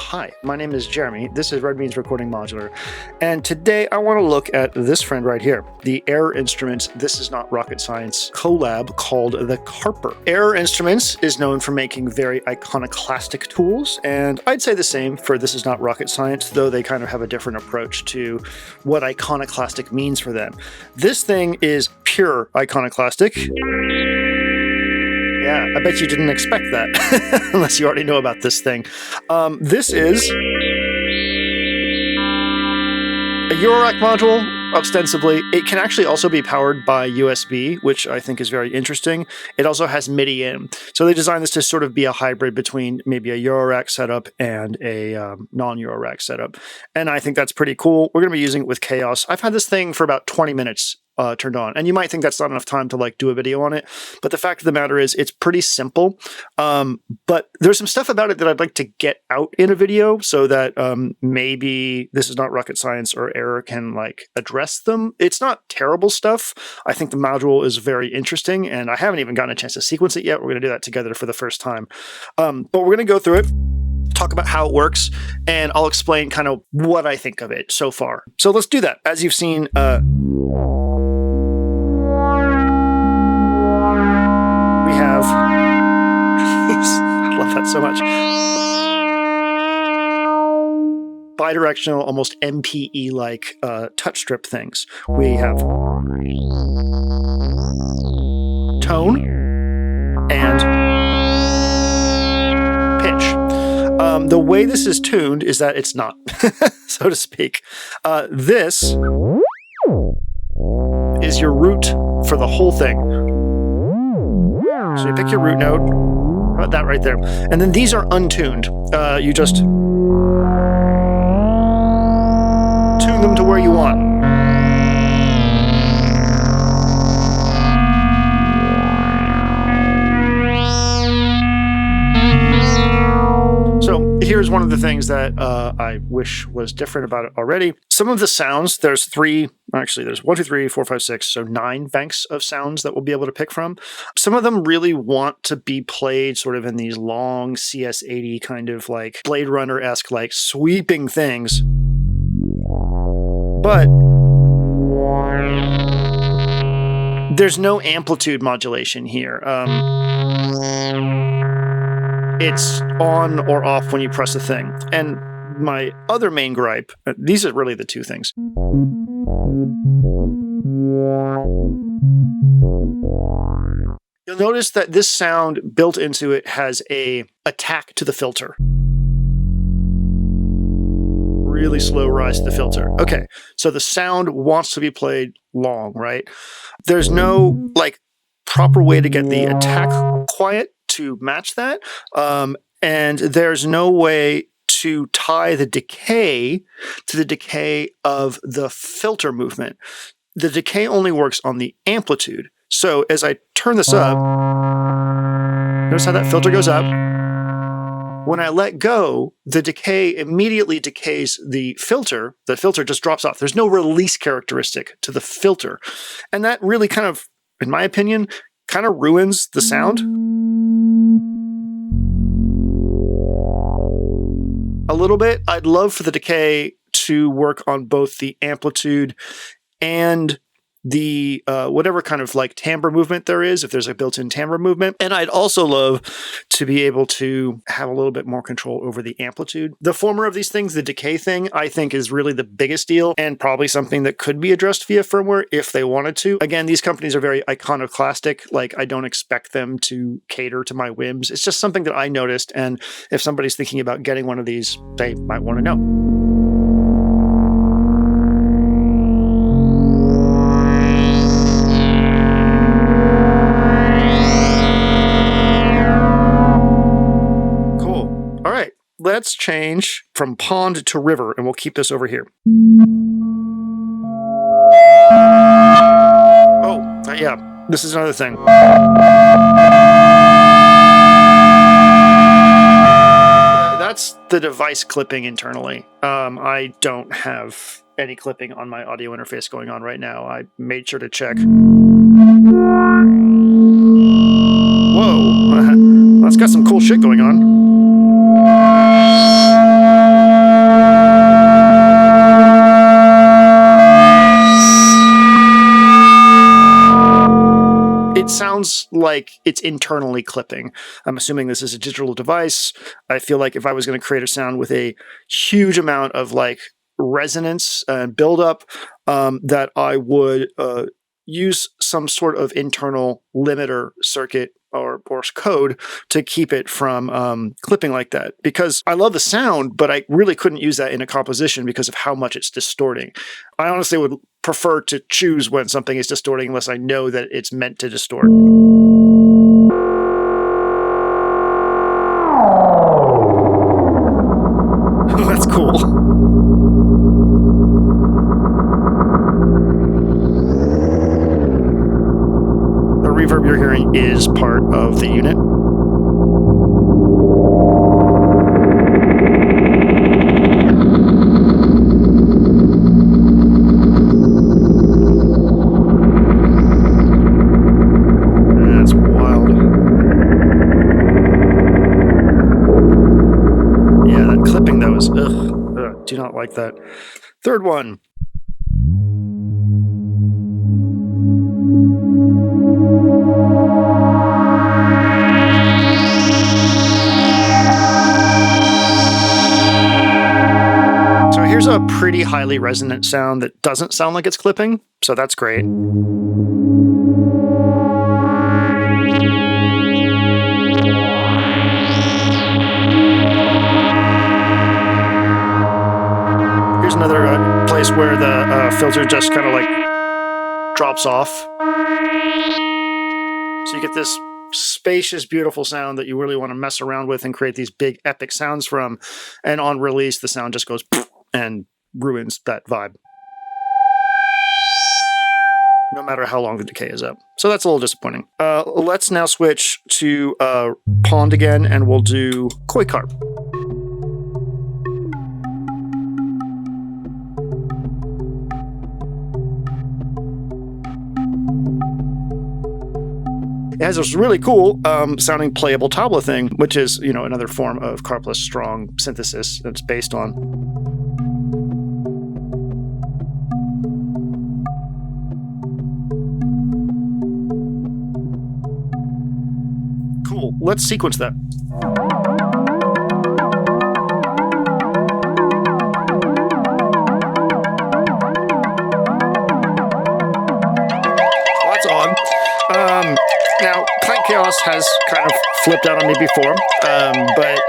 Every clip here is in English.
Hi, my name is Jeremy. This is Red Beans Recording Modular. And today I want to look at this friend right here, the Error Instruments This Is Not Rocket Science collab called the Kharper. Error Instruments is known for making very iconoclastic tools, and I'd say the same for This Is Not Rocket Science, though they kind of have a different approach to what iconoclastic means for them. This thing is pure iconoclastic. Yeah, I bet you didn't expect that, unless you already know about this thing. This is a Eurorack module, ostensibly. It can actually also be powered by USB, which I think is very interesting. It also has MIDI in. So they designed this to sort of be a hybrid between maybe a Eurorack setup and a non-Eurorack setup. And I think that's pretty cool. We're going to be using it with Chaos. I've had this thing for about 20 minutes. Turned on. And you might think that's not enough time to like do a video on it, but the fact of the matter is it's pretty simple. But there's some stuff about it that I'd like to get out in a video so that maybe This Is Not Rocket Science or Error can like address them. It's not terrible stuff. I think the module is very interesting and I haven't even gotten a chance to sequence it yet. We're going to do that together for the first time. But we're going to go through it, talk about how it works, and I'll explain kind of what I think of it so far. So let's do that. As you've seen, I love that so much. Bidirectional, almost MPE-like touch strip things. We have tone and pitch. The way this is tuned is that it's not, so to speak. This is your root for the whole thing. So you pick your root note, how about that right there? And then these are untuned. You just tune them to where you want. So here's one of the things that I wish was different about it already. Some of the sounds, there's 1, 2, 3, 4, 5, 6, so 9 banks of sounds that we'll be able to pick from. Some of them really want to be played sort of in these long CS80 kind of like Blade Runner-esque like sweeping things. But there's no amplitude modulation here. It's on or off when you press a thing. And my other main gripe, these are really the two things. You'll notice that this sound built into it has a attack to the filter. Really slow rise to the filter. Okay, so the sound wants to be played long, right? There's no like proper way to get the attack quiet to match that. And there's no way to tie the decay to the decay of the filter movement. The decay only works on the amplitude. So as I turn this up, notice how that filter goes up. When I let go, the decay immediately decays the filter. The filter just drops off. There's no release characteristic to the filter. And that really kind of, in my opinion, kind of ruins the sound a little bit. I'd love for the decay to work on both the amplitude and the whatever kind of like timbre movement there is, if there's a built-in timbre movement. And I'd also love to be able to have a little bit more control over the amplitude. The former of these things, the decay thing, I think is really the biggest deal and probably something that could be addressed via firmware if they wanted to. Again, these companies are very iconoclastic. Like, I don't expect them to cater to my whims. It's just something that I noticed. And if somebody's thinking about getting one of these, they might want to know. Let's change from pond to river, and we'll keep this over here. Oh, yeah, this is another thing. That's the device clipping internally. I don't have any clipping on my audio interface going on right now. I made sure to check. Whoa, that's got some cool shit going on. feels like it's internally clipping. I'm assuming this is a digital device. I feel like if I was going to create a sound with a huge amount of like resonance and buildup, that I would use some sort of internal limiter circuit or code to keep it from clipping like that. Because I love the sound, but I really couldn't use that in a composition because of how much it's distorting. I honestly would prefer to choose when something is distorting unless I know that it's meant to distort. That's cool. The reverb you're hearing is part of the unit. That's wild. Yeah, that clipping though is ugh, do not like that. Third one. Here's a pretty highly resonant sound that doesn't sound like it's clipping, so that's great. Here's another place where the filter just kind of like drops off. So you get this spacious, beautiful sound that you really want to mess around with and create these big epic sounds from. And on release, the sound just goes and ruins that vibe, no matter how long the decay is up. So that's a little disappointing. Let's now switch to Pond again, and we'll do Koi Carp. It has this really cool sounding playable tabla thing, which is, you know, another form of Karplus Strong synthesis that it's based on. Cool. Let's sequence that. That's odd. Now, Clank Chaos has kind of flipped out on me before, but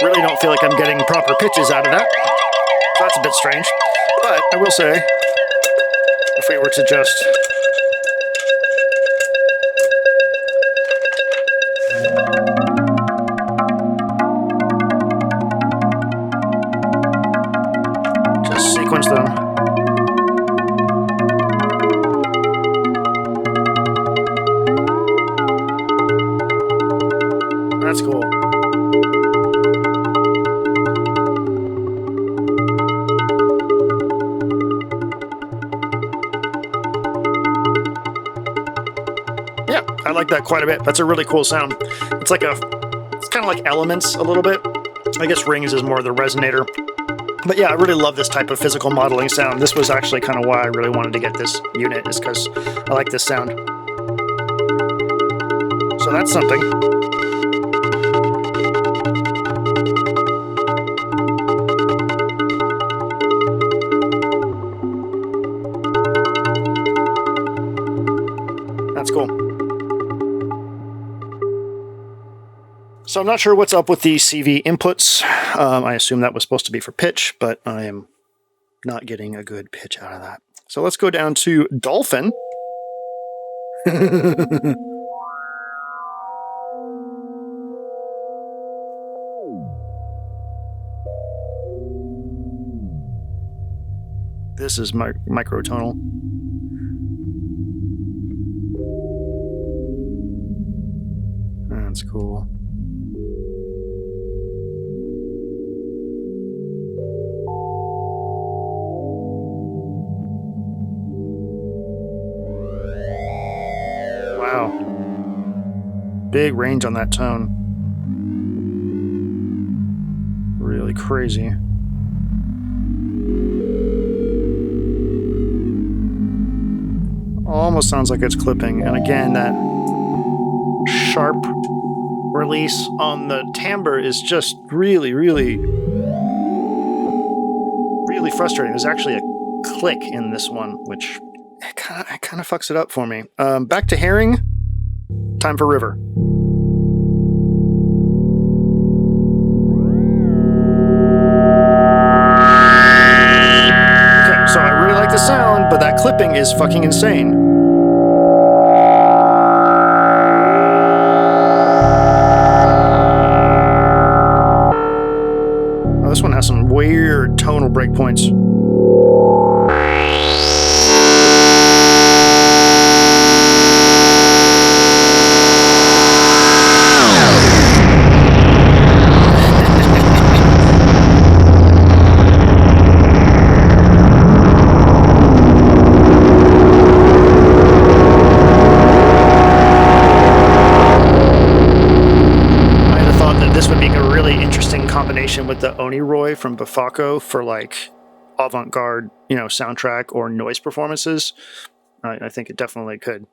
really don't feel like I'm getting proper pitches out of that. So that's a bit strange. But I will say, if we were to just sequence them. That's cool. Yeah, I like that quite a bit. That's a really cool sound. It's kind of like Elements a little bit. I guess Rings is more the resonator. But yeah, I really love this type of physical modeling sound. This was actually kind of why I really wanted to get this unit, is because I like this sound. So that's something. That's cool. So I'm not sure what's up with the CV inputs. I assume that was supposed to be for pitch, but I am not getting a good pitch out of that. So let's go down to Dolphin. This is microtonal. That's cool. Wow. Big range on that tone. Really crazy. Almost sounds like it's clipping. And again, that sharp release on the timbre is just really, really, really frustrating. There's actually a click in this one, which kind of fucks it up for me. Back to Herring. Time for River. Okay, so I really like the sound, but that clipping is fucking insane. Oh, this one has some weird tonal breakpoints. With the Oniroy from Bafako for like avant-garde, soundtrack or noise performances. I think it definitely could.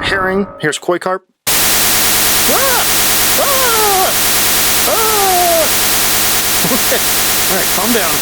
Herring. Here's Koi Carp. Okay. All right, calm down.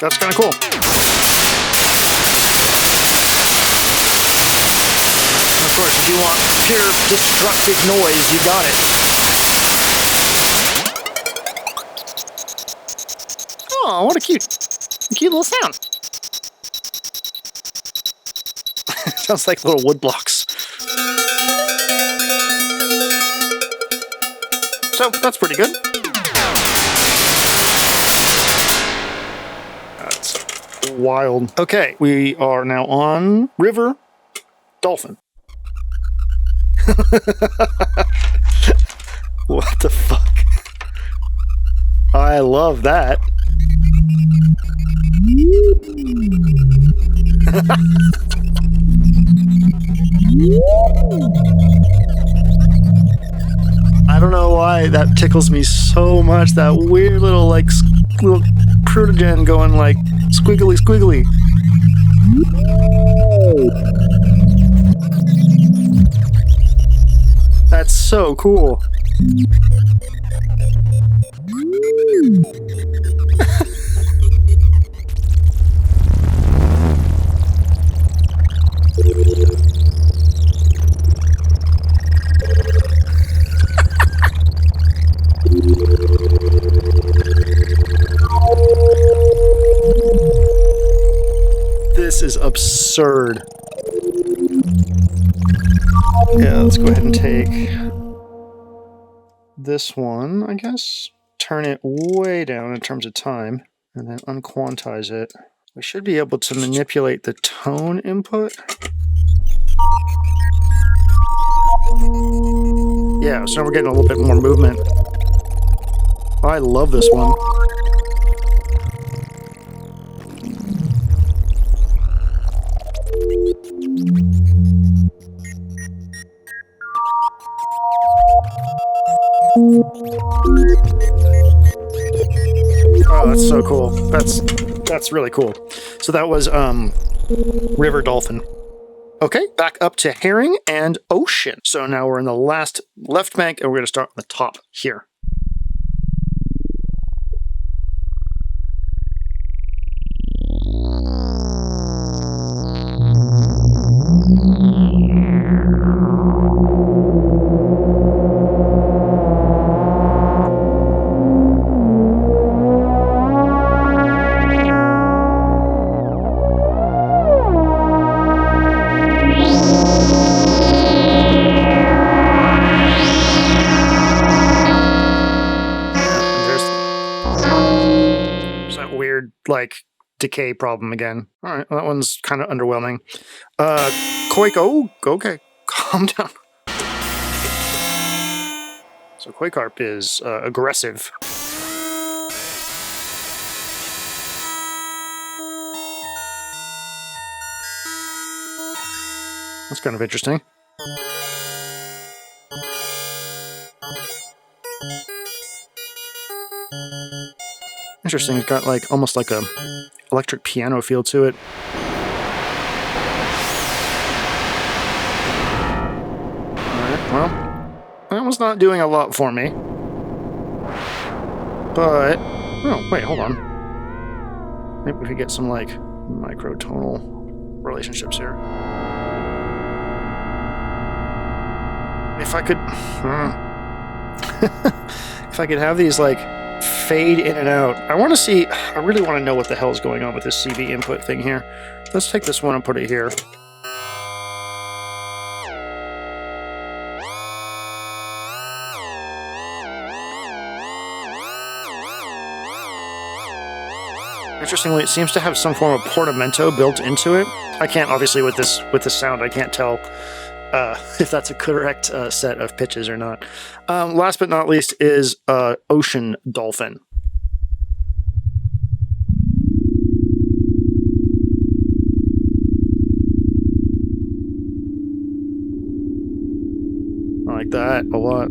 That's kind of cool. And of course, if you want pure destructive noise, you got it. Oh, what a cute little sound. Sounds like little wood blocks. So, that's pretty good. Wild. Okay, we are now on River, Dolphin. What the fuck? I love that. I don't know why that tickles me so much. That weird little little prudogen going like squiggly squiggly. That's so cool. This is absurd. Yeah, let's go ahead and take this one, I guess. Turn it way down in terms of time, and then unquantize it. We should be able to manipulate the tone input. Yeah, so now we're getting a little bit more movement. Oh, I love this one. Oh, that's so cool. That's really cool. So that was River Dolphin. Okay, back up to Herring and Ocean. So now we're in the last left bank, and we're going to start on the top here. like decay problem again. All right, well, that one's kind of underwhelming. Oh, okay, calm down. So Kharper is aggressive. That's kind of interesting. Interesting, it's got like almost like a electric piano feel to it. Alright, well, that was not doing a lot for me. But, oh, wait, hold on. Maybe we could get some like microtonal relationships here. If I could... if I could have these like fade in and out. I want to see, I really want to know what the hell is going on with this CV input thing here. Let's take this one and put it here. Interestingly, it seems to have some form of portamento built into it. I can't, obviously, with this sound, I can't tell if that's a correct set of pitches or not. Last but not least is Ocean Dolphin. I like that a lot.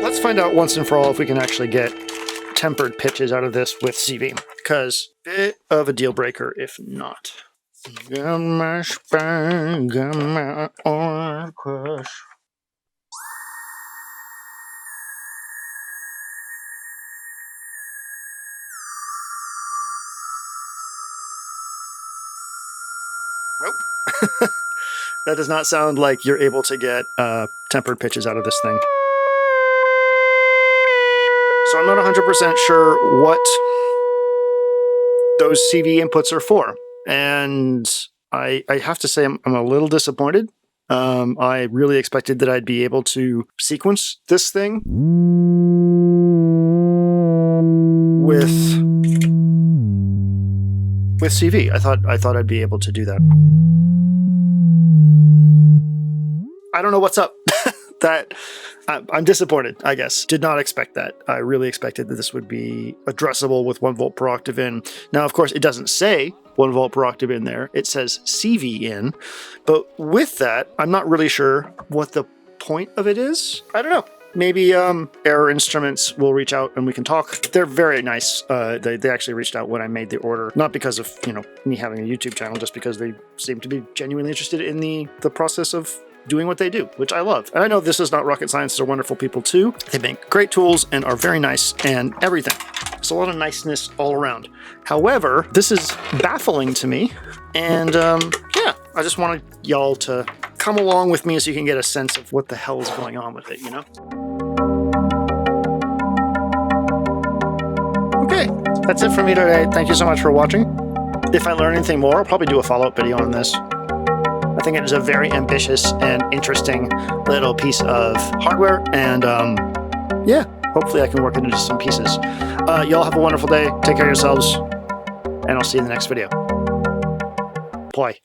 Let's find out once and for all if we can actually get tempered pitches out of this with CV, because bit of a deal breaker if not. Got my spine, got my orange crush. Nope. That does not sound like you're able to get tempered pitches out of this thing. So I'm not 100% sure what those CV inputs are for. And I have to say I'm a little disappointed. I really expected that I'd be able to sequence this thing with CV. I thought I'd be able to do that. I don't know what's up. That I'm disappointed, I guess. Did not expect that. I really expected that this would be addressable with 1 volt per octave in. Now, of course, it doesn't say 1 volt per octave in there. It says CV in. But with that, I'm not really sure what the point of it is. I don't know. Maybe Error Instruments will reach out and we can talk. They're very nice. They actually reached out when I made the order, not because of me having a YouTube channel, just because they seem to be genuinely interested in the process of doing what they do, which I love. And I know this is not rocket science. They're wonderful people too. They make great tools and are very nice and everything. There's a lot of niceness all around. However, this is baffling to me. And yeah, I just wanted y'all to come along with me so you can get a sense of what the hell is going on with it, Okay, that's it for me today. Thank you so much for watching. If I learn anything more, I'll probably do a follow-up video on this. I think it is a very ambitious and interesting little piece of hardware, and yeah, hopefully I can work it into some pieces. Y'all have a wonderful day. Take care of yourselves, and I'll see you in the next video. Bye.